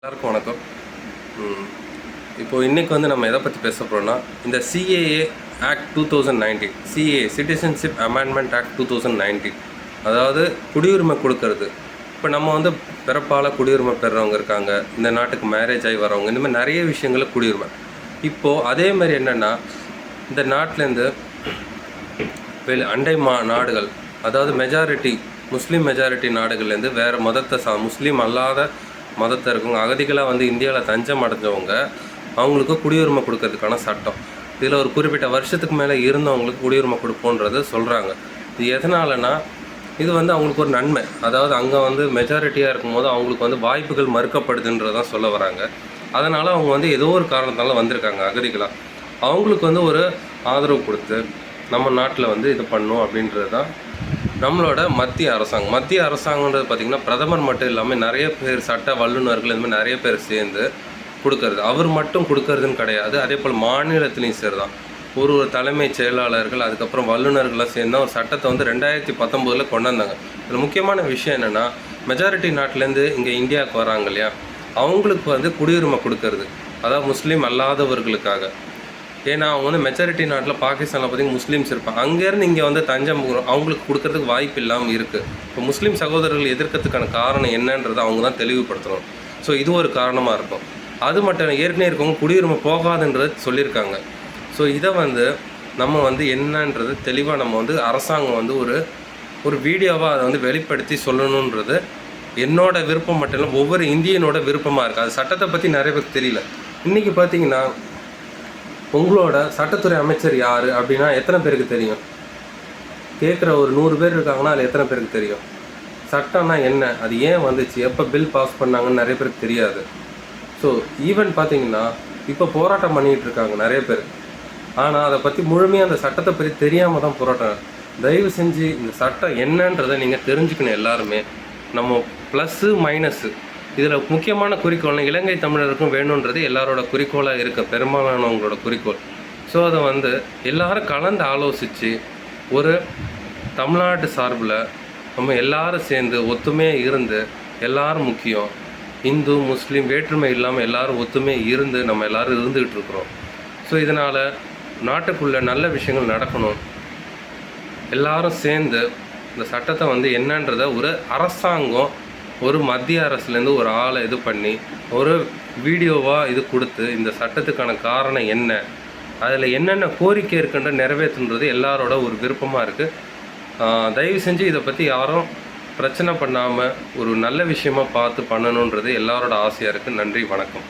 எல்லாருக்கும் வணக்கம். இப்போது இன்றைக்கி வந்து நம்ம எதை பற்றி பேச போகிறோம்னா, இந்த CAA act 2019, CAA citizenship amendment act 2019, அதாவது குடியுரிமை கொடுக்கறது. இப்போ நம்ம வந்து பிறப்பால் குடியுரிமை பெறுறவங்க இருக்காங்க, இந்த நாட்டுக்கு மேரேஜ் ஆகி வரவங்க, இந்த மாதிரி நிறைய விஷயங்களுக்கு குடியுரிமை. இப்போது அதேமாதிரி என்னென்னா, இந்த நாட்டிலேருந்து அண்டை நாடுகள், அதாவது மெஜாரிட்டி முஸ்லீம் மெஜாரிட்டி நாடுகள்லேருந்து வேறு மதத்தை முஸ்லீம் அல்லாத மதத்தை இருக்கவங்க, அகதிகளாக வந்து இந்தியாவில் தஞ்சம் அடைஞ்சவங்க, அவங்களுக்கு குடியுரிமை கொடுக்கறதுக்கான சட்டம். இதில் ஒரு குறிப்பிட்ட வருஷத்துக்கு மேலே இருந்தவங்களுக்கு குடியுரிமை கொடுப்போன்றது சொல்கிறாங்க. இது எதனாலனா, இது வந்து அவங்களுக்கு ஒரு நன்மை. அதாவது அங்கே வந்து மெஜாரிட்டியாக இருக்கும்போது அவங்களுக்கு வந்து வாய்ப்புகள் மறுக்கப்படுதுன்றதான் சொல்ல வராங்க. அதனால் அவங்க வந்து ஏதோ ஒரு காரணத்தால் வந்திருக்காங்க அகதிகளாக. அவங்களுக்கு வந்து ஒரு ஆதரவு கொடுத்து நம்ம நாட்டில் வந்து இது பண்ணணும் அப்படின்றது தான் நம்மளோட மத்திய அரசாங்கன்றது பார்த்திங்கன்னா, பிரதமர் மட்டும் இல்லாமல் நிறைய பேர் சட்ட வல்லுநர்கள் இந்த மாதிரி நிறைய பேர் சேர்ந்து கொடுக்கறது. அவர் மட்டும் கொடுக்கறதுன்னு கிடையாது, அதே போல் மாநிலத்திலையும் சரி தான். ஒரு தலைமைச் செயலாளர்கள், அதுக்கப்புறம் வல்லுநர்கள்லாம் சேர்ந்து ஒரு சட்டத்தை வந்து 2019 கொண்டு வந்தாங்க. இதில் முக்கியமான விஷயம் என்னென்னா, மெஜாரிட்டி நாட்டிலேருந்து இங்கே இந்தியாவுக்கு வராங்க இல்லையா, அவங்களுக்கு வந்து குடியுரிமை கொடுக்கறது, அதாவது முஸ்லீம் அல்லாதவர்களுக்காக. ஏன்னா அவங்க வந்து மெஜாரிட்டி நாட்டில் பாகிஸ்தானில் பார்த்திங்கன்னா முஸ்லீம்ஸ் இருப்பாங்க. அங்கேருந்து இங்கே வந்து தஞ்சம் அவங்களுக்கு கொடுக்கறதுக்கு வாய்ப்பு இல்லாமல் இருக்குது. இப்போ முஸ்லீம் சகோதரர்கள் எதிர்க்கிறதுக்கான காரணம் என்னன்றதை அவங்க தான் தெளிவுபடுத்தணும். ஸோ இது ஒரு காரணமாக இருக்கும். அது மட்டும் ஏற்கனவே இருக்கவங்க குடியுரிமை போகாதுன்றது சொல்லியிருக்காங்க. ஸோ இதை வந்து நம்ம வந்து என்னன்றது தெளிவாக நம்ம வந்து அரசாங்கம் வந்து ஒரு வீடியோவாக அதை வந்து வெளிப்படுத்தி சொல்லணுன்றது என்னோட விருப்பம் மட்டும் இல்லை, ஒவ்வொரு இந்தியனோட விருப்பமாக இருக்குது. அது சட்டத்தை பற்றி நிறைய பேருக்கு தெரியல. இன்றைக்கி பார்த்திங்கன்னா, உங்களோட சட்டத்துறை அமைச்சர் யார் அப்படின்னா எத்தனை பேருக்கு தெரியும்? கேட்குற ஒரு 100 பேர் இருக்காங்கன்னா அதில் எத்தனை பேருக்கு தெரியும்? சட்டம்னா என்ன, அது ஏன் வந்துச்சு, எப்போ பில் பாஸ் பண்ணாங்கன்னு நிறைய பேருக்கு தெரியாது. ஸோ ஈவன் பார்த்திங்கன்னா, இப்போ போராட்டம் பண்ணிகிட்டு இருக்காங்க நிறைய பேர். ஆனால் அதை பற்றி முழுமையாக அந்த சட்டத்தை பற்றி தெரியாமல் தான் போராட்டம். தயவு செஞ்சு இந்த சட்டம் என்னன்றதை நீங்கள் தெரிஞ்சுக்கணும் எல்லாருமே. நம்ம ப்ளஸ்ஸு மைனஸ்ஸு இதில் முக்கியமான குறிக்கோள்னா இலங்கை தமிழருக்கும் வேணுன்றது எல்லாரோட குறிக்கோளாக இருக்க, பெரும்பாலானவங்களோட குறிக்கோள். ஸோ அதை வந்து எல்லாரும் கலந்து ஆலோசித்து ஒரு தமிழ்நாட்டு சார்பில் நம்ம எல்லாரும் சேர்ந்து ஒத்துமையாக இருந்து, எல்லாரும் முக்கியம், இந்து முஸ்லீம் வேற்றுமை இல்லாமல் எல்லோரும் ஒத்துமையாக இருந்து நம்ம எல்லோரும் இருந்துக்கிட்டு இருக்கிறோம். ஸோ இதனால் நாட்டுக்குள்ளே நல்ல விஷயங்கள் நடக்கணும். எல்லாரும் சேர்ந்து இந்த சட்டத்தை வந்து என்னன்றதை ஒரு அரசாங்கம், ஒரு மத்திய அரசுலேருந்து ஒரு ஆளை இது பண்ணி ஒரு வீடியோவாக இது கொடுத்து இந்த சட்டத்துக்கான காரணம் என்ன, அதில் என்னென்ன கோரிக்கை இருக்குன்ற நிறைவேற்றுன்றது எல்லாரோட ஒரு விருப்பமாக இருக்குது. தயவு செஞ்சு இதை பற்றி யாரும் பிரச்சனை பண்ணாமல் ஒரு நல்ல விஷயமாக பார்த்து பண்ணணுன்றது எல்லாரோட ஆசையாக இருக்குது. நன்றி, வணக்கம்.